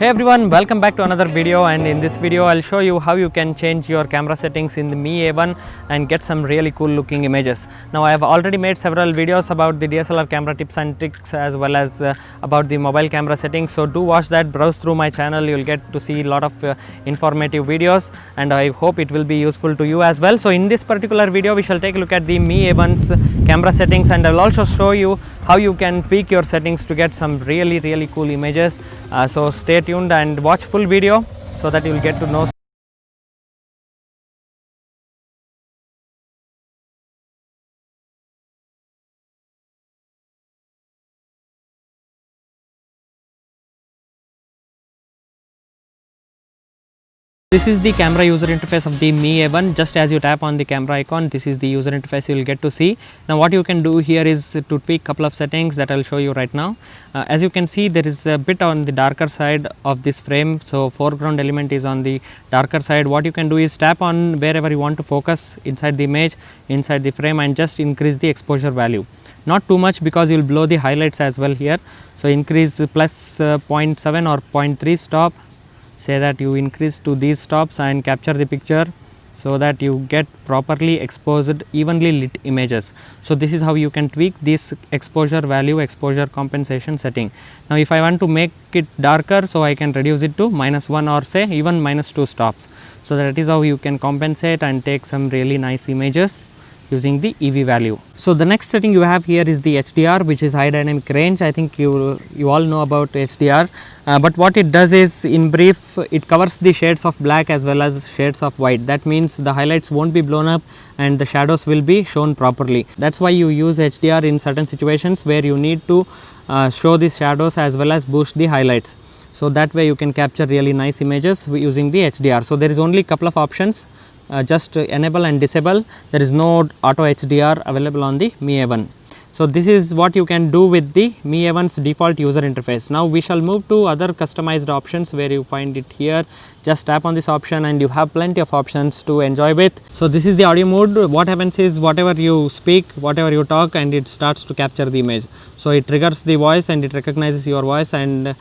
Hey everyone, welcome back to another video, and in this video I'll show you how you can change your camera settings in the Mi A1 and get some really cool looking images. Now I have already made several videos about the DSLR camera tips and tricks as well as about the mobile camera settings, so do watch that, browse through my channel, you will get to see a lot of informative videos, and I hope it will be useful to you as well. So in this particular video we shall take a look at the Mi A1's camera settings, and I will also show you how you can tweak your settings to get some really cool images. So stay tuned and watch full video so that you will get to know. This is the camera user interface of the Mi A1. Just as you tap on the camera icon, this is the user interface you will get to see. Now what you can do here is to tweak couple of settings that I will show you right now. As you can see, there is a bit on the darker side of this frame, so foreground element is on the darker side. What you can do is tap on wherever you want to focus inside the image, inside the frame, and just increase the exposure value. Not too much because you will blow the highlights as well here. So increase plus 0.7 or 0.3 stop. Say that you increase to these stops and capture the picture so that you get properly exposed, evenly lit images. So this is how you can tweak this exposure value, exposure compensation setting. Now if I want to make it darker, so I can reduce it to -1 or say even -2 stops. So that is how you can compensate and take some really nice images using the EV value. So the next setting you have here is the HDR, which is high dynamic range. I think you all know about HDR, but what it does is, in brief, it covers the shades of black as well as shades of white. That means the highlights won't be blown up and the shadows will be shown properly. That's why you use HDR in certain situations where you need to show the shadows as well as boost the highlights. So that way you can capture really nice images using the HDR. So there is only couple of options. Just enable and disable. There is no auto HDR available on the Mi A1. So this is what you can do with the Mi A1's default user interface. Now we shall move to other customized options where you find it here. Just tap on this option and you have plenty of options to enjoy with. So this is the audio mode. What happens is, whatever you speak, whatever you talk, and it starts to capture the image. So it triggers the voice and it recognizes your voice, and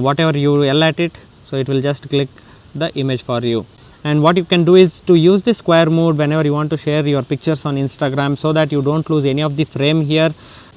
whatever you yell at it, so it will just click the image for you. And what you can do is to use the square mode whenever you want to share your pictures on Instagram, so that you don't lose any of the frame here,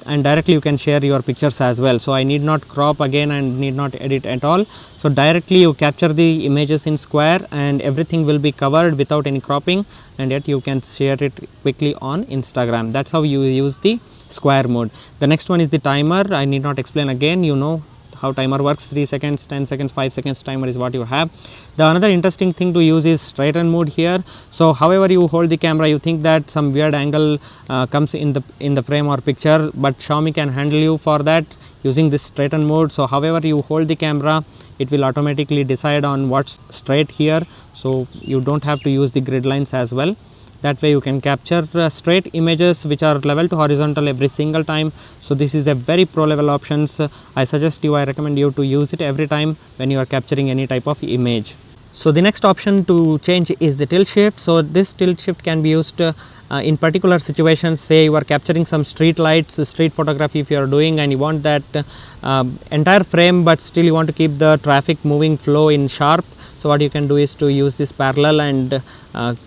and directly you can share your pictures as well. So I need not crop again and need not edit at all. So directly you capture the images in square and everything will be covered without any cropping, and yet you can share it quickly on Instagram. That's how you use the square mode. The next one is the timer. I need not explain again, you know how timer works. 3 seconds, 10 seconds, 5 seconds timer is what you have. The another interesting thing to use is straighten mode here. So however you hold the camera, you think that some weird angle comes in the frame or picture, but Xiaomi can handle you for that using this straighten mode. So however you hold the camera, it will automatically decide on what's straight here, so you don't have to use the grid lines as well. That way you can capture straight images which are level to horizontal every single time. So this is a very pro level options. I recommend you to use it every time when you are capturing any type of image. So the next option to change is the tilt shift. So this tilt shift can be used in particular situations. Say you are capturing some street lights, street photography if you are doing, and you want that entire frame, but still you want to keep the traffic moving flow in sharp. So what you can do is to use this parallel and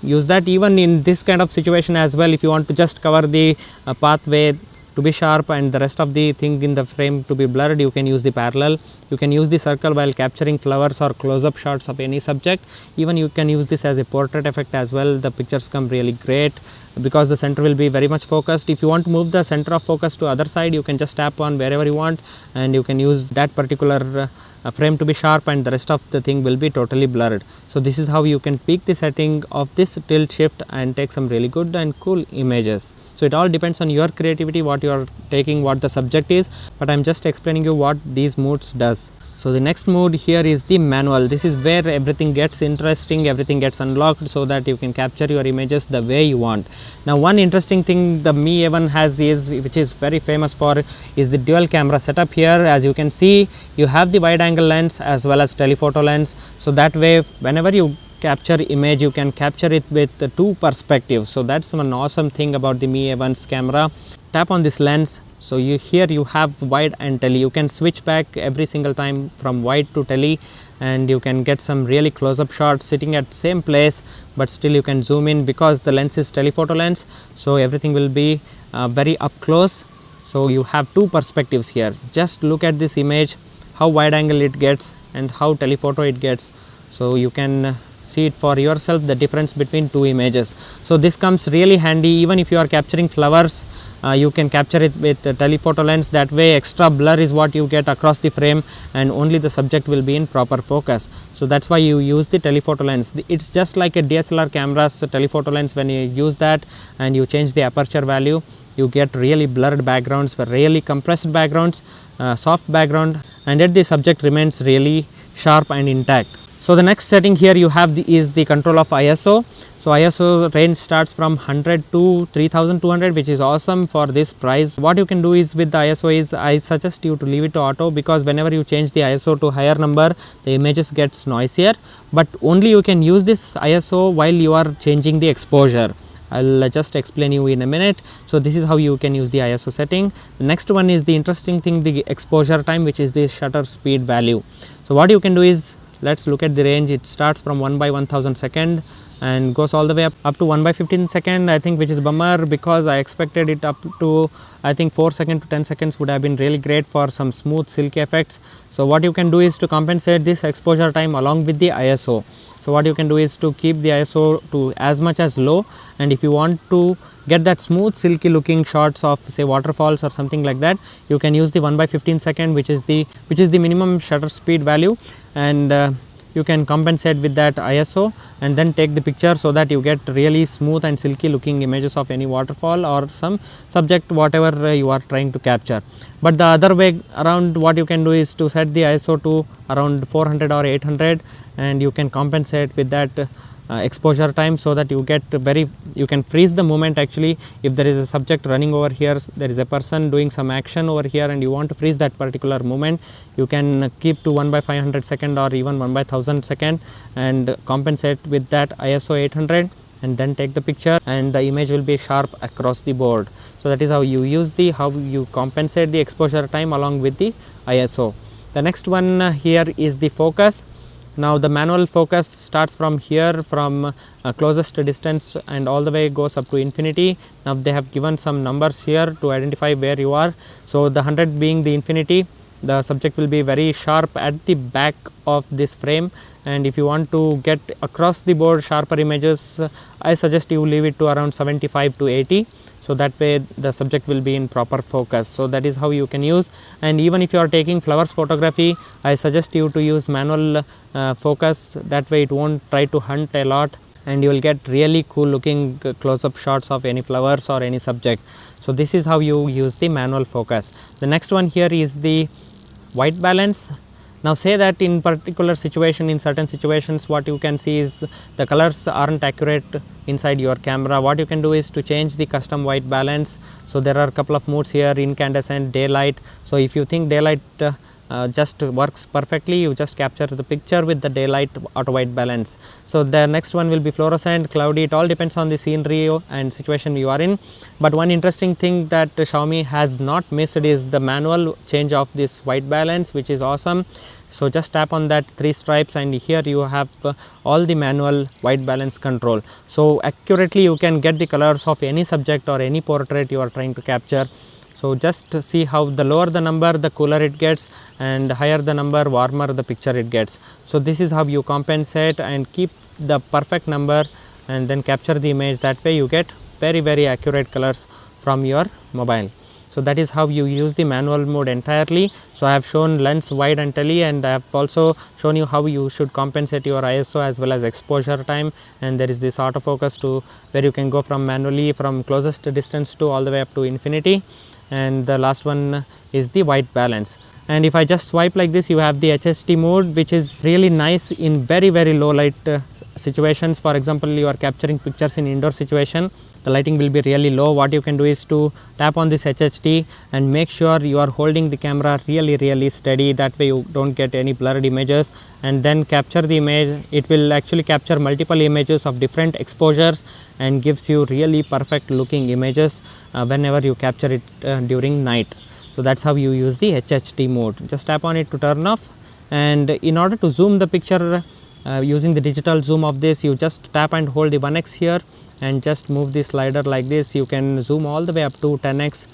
use that even in this kind of situation as well. If you want to just cover the pathway to be sharp and the rest of the thing in the frame to be blurred, you can use the parallel. You can use the circle while capturing flowers or close-up shots of any subject. Even you can use this as a portrait effect as well. The pictures come really great because the center will be very much focused. If you want to move the center of focus to other side, you can just tap on wherever you want, and you can use that particular frame to be sharp, and the rest of the thing will be totally blurred. So this is how you can tweak the setting of this tilt shift and take some really good and cool images. So it all depends on your creativity, what you are taking, what the subject is, but I am just explaining you what these modes does. So the next mode here is the manual. This is where everything gets interesting, everything gets unlocked so that you can capture your images the way you want. Now one interesting thing the Mi A1 has is, which is very famous for, is the dual camera setup here. As you can see, you have the wide angle lens as well as telephoto lens. So that way whenever you capture image, you can capture it with two perspectives. So that's one awesome thing about the Mi A1's camera. Tap on this lens. So here you have wide and tele. You can switch back every single time from wide to tele and you can get some really close-up shots sitting at same place, but still you can zoom in because the lens is telephoto lens, so everything will be very up close. So you have two perspectives here. Just look at this image, how wide angle it gets and how telephoto it gets. So you can see it for yourself, the difference between two images. So this comes really handy even if you are capturing flowers. You can capture it with a telephoto lens. That way extra blur is what you get across the frame and only the subject will be in proper focus. So that's why you use the telephoto lens. It's just like a DSLR camera's telephoto lens. When you use that and you change the aperture value, you get really blurred backgrounds, really compressed backgrounds, soft background, and yet the subject remains really sharp and intact. So the next setting here you have is the control of ISO. So ISO range starts from 100 to 3200, which is awesome for this price. What you can do is with the ISO is, I suggest you to leave it to auto, because whenever you change the ISO to higher number, the images gets noisier, but only you can use this ISO while you are changing the exposure. I'll just explain you in a minute. So this is how you can use the ISO setting. The next one is the interesting thing, the exposure time, which is the shutter speed value. So what you can do is, let's look at the range. It starts from 1/1000 second and goes all the way up to 1/15 second, I think, which is bummer because I expected it up to, I think, 4 seconds to 10 seconds would have been really great for some smooth silky effects. So what you can do is to compensate this exposure time along with the ISO. So what you can do is to keep the ISO to as much as low, and if you want to get that smooth silky looking shots of say waterfalls or something like that, you can use the 1/15 second, which is the minimum shutter speed value, and you can compensate with that ISO and then take the picture so that you get really smooth and silky looking images of any waterfall or some subject, whatever you are trying to capture. But the other way around, what you can do is to set the ISO to around 400 or 800, and you can compensate with that exposure time so that you get you can freeze the moment. Actually, if there is a subject running over here, there is a person doing some action over here and you want to freeze that particular moment, you can keep to 1/500 second or even 1/1000 second and compensate with that ISO 800 and then take the picture, and the image will be sharp across the board. So that is how you use how you compensate the exposure time along with the ISO. The next one here is the focus. Now the manual focus starts from here, from closest distance, and all the way goes up to infinity. Now they have given some numbers here to identify where you are. So the 100 being the infinity, the subject will be very sharp at the back of this frame, and if you want to get across the board sharper images, I suggest you leave it to around 75 to 80. So that way the subject will be in proper focus. So that is how you can use. And even if you are taking flowers photography, I suggest you to use manual focus. That way it won't try to hunt a lot and you will get really cool looking close-up shots of any flowers or any subject. So this is how you use the manual focus. The next one here is the white balance. Now say that in particular situation, in certain situations, what you can see is the colors aren't accurate inside your camera. What you can do is to change the custom white balance. So there are a couple of modes here: incandescent, daylight. So if you think daylight just works perfectly, you just capture the picture with the daylight auto white balance. So the next one will be fluorescent, cloudy. It all depends on the scenery and situation you are in. But one interesting thing that Xiaomi has not missed is the manual change of this white balance, which is awesome. So just tap on that 3 stripes and here you have all the manual white balance control. So accurately you can get the colors of any subject or any portrait you are trying to capture. So just see how the lower the number, the cooler it gets, and higher the number, warmer the picture it gets. So this is how you compensate and keep the perfect number and then capture the image. That way you get very accurate colors from your mobile. So that is how you use the manual mode entirely. So I have shown lens, wide and tele, and I have also shown you how you should compensate your ISO as well as exposure time, and there is this autofocus to where you can go from manually from closest distance to all the way up to infinity, and the last one is the white balance. And if I just swipe like this, you have the HHD mode, which is really nice in very low light situations. For example, you are capturing pictures in indoor situation, the lighting will be really low. What you can do is to tap on this HHD and make sure you are holding the camera really steady. That way you don't get any blurred images, and then capture the image. It will actually capture multiple images of different exposures and gives you really perfect looking images whenever you capture it during night. So that's how you use the HHD mode. Just tap on it to turn off, And in order to zoom the picture using the digital zoom of this, you just tap and hold the 1x here and just move the slider like this. You can zoom all the way up to 10x,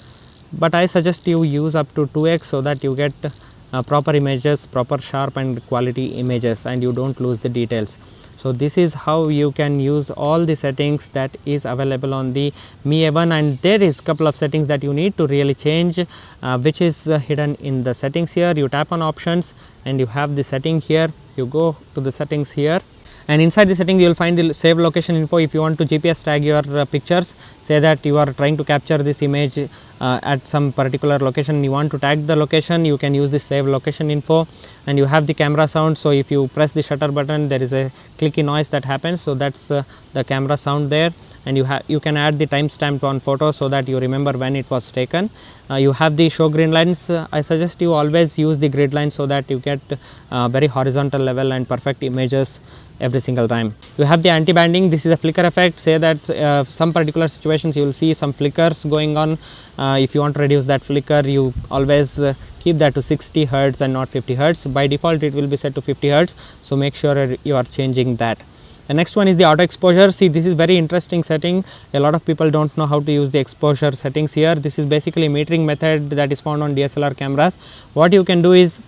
but I suggest you use up to 2x so that you get proper images, proper sharp and quality images, and you don't lose the details. So this is how you can use all the settings that is available on the Mi A1, and there is couple of settings that you need to really change, which is hidden in the settings here. You tap on options and you have the setting here. You go to the settings here, and inside the setting you will find the save location info. If you want to GPS tag your pictures, say that you are trying to capture this image at some particular location, you want to tag the location, you can use the save location info. And you have the camera sound, so if you press the shutter button there is a clicky noise that happens, so that's the camera sound there. And you can add the timestamp on photo so that you remember when it was taken. You have the show green lines. I suggest you always use the grid line so that you get very horizontal level and perfect images every single time. You have the anti-banding. This is a flicker effect. Say that some particular situations you will see some flickers going on. If you want to reduce that flicker, you always keep that to 60 Hz and not 50 Hz. By default it will be set to 50 Hz, so make sure you are changing that. The next one is the auto exposure. See, this is very interesting setting. A lot of people don't know how to use the exposure settings here. This is basically a metering method that is found on DSLR cameras. What you can do is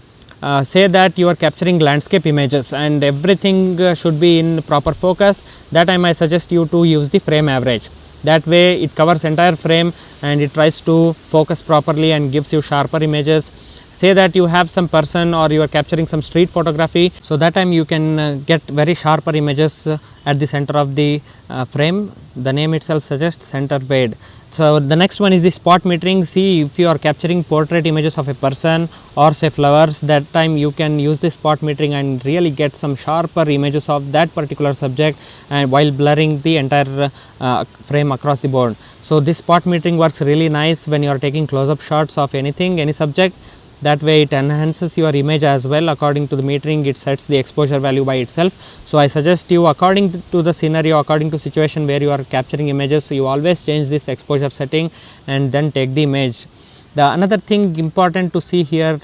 say that you are capturing landscape images and everything should be in proper focus. That time I suggest you to use the frame average. That way it covers entire frame and it tries to focus properly and gives you sharper images. Say that you have some person or you are capturing some street photography, so that time you can get very sharper images at the center of the frame. The name itself suggests center fade. So the next one is the spot metering. See, if you are capturing portrait images of a person or say flowers, that time you can use the spot metering and really get some sharper images of that particular subject, and while blurring the entire frame across the board. So this spot metering works really nice when you are taking close-up shots of anything, any subject. That way it enhances your image as well. According to the metering, it sets the exposure value by itself. So I suggest you, according to the scenario, according to situation where you are capturing images, so you always change this exposure setting and then take the image. The another thing important to see here,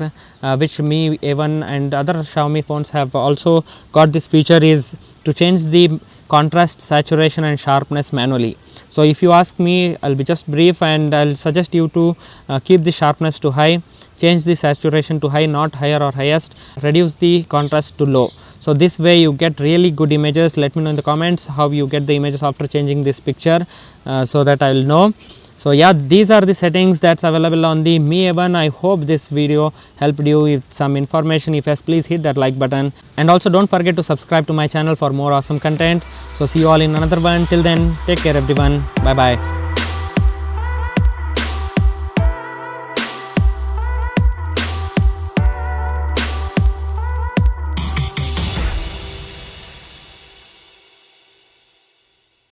which Mi A1 and other Xiaomi phones have also got this feature, is to change the contrast, saturation and sharpness manually. So if you ask me, I'll be just brief and I'll suggest you to keep the sharpness to high, change the saturation to high, not higher or highest, reduce the contrast to low. So this way you get really good images. Let me know in the comments how you get the images after changing this picture, so that I will know. So yeah, these are the settings that's available on the Mi A1. I hope this video helped you with some information. If yes, please hit that like button, and also don't forget to subscribe to my channel for more awesome content. So see you all in another one. Till then, take care everyone. Bye bye.